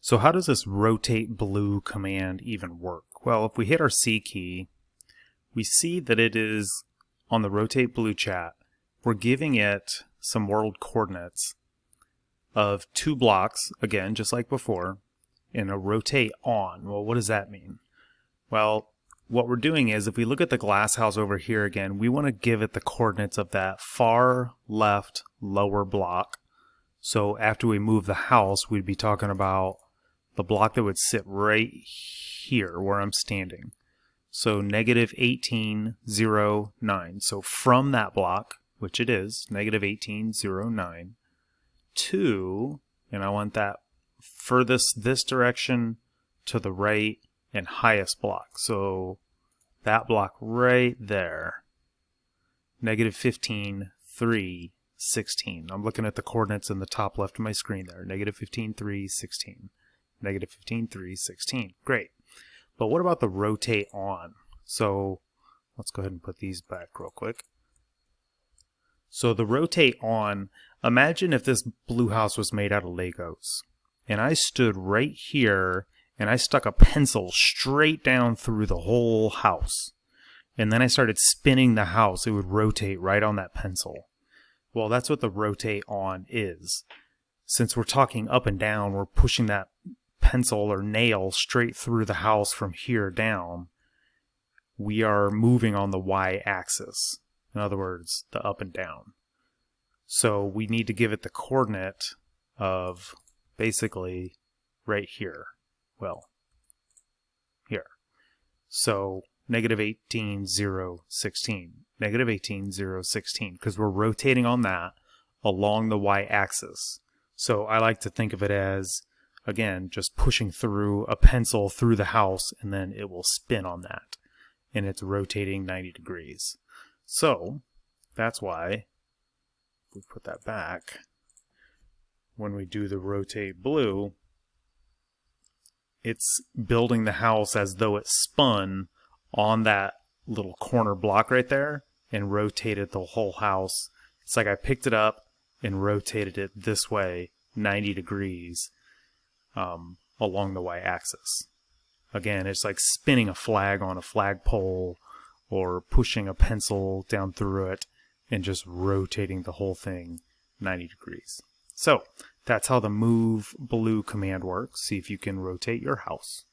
So how does this rotate blue command even work? Well, if we hit our C key, we see that it is on the rotate blue chat. We're giving it some world coordinates of 2 blocks, again, just like before, and a rotate on. Well, what does that mean? Well, what we're doing is, if we look at the glass house over here again, we want to give it the coordinates of that far left lower block. So after we move the house, we'd be talking about the block that would sit right here where I'm standing. So negative 18, 0, 9. So from that block, which it is, negative 18, 0, 9, to, and I want that furthest this direction to the right and highest block. So that block right there, negative 15, 3, 16. I'm looking at the coordinates in the top left of my screen there. Negative 15, 3, 16. Negative 15, 3, 16. Great. But what about the rotate on? So let's go ahead and put these back real quick. So the rotate on, imagine if this blue house was made out of Legos. And I stood right here and I stuck a pencil straight down through the whole house. And then I started spinning the house. It would rotate right on that pencil. Well, that's what the rotate on is. Since we're talking up and down, we're pushing that pencil or nail straight through the house from here down. We are moving on the y-axis. In other words, the up and down. So we need to give it the coordinate of basically right here. Well, here. So negative 18, 0, 16. Negative 18, 0, 16. Because we're rotating on that along the y-axis. So I like to think of it as, again, just pushing through a pencil through the house, and then it will spin on that. And it's rotating 90 degrees. So that's why, if we put that back, when we do the rotate blue, it's building the house as though it spun on that little corner block right there and rotated the whole house. It's like I picked it up and rotated it this way 90 degrees along the y-axis. Again, it's like spinning a flag on a flagpole or pushing a pencil down through it and just rotating the whole thing 90 degrees. So that's how the move blue command works. See if you can rotate your house.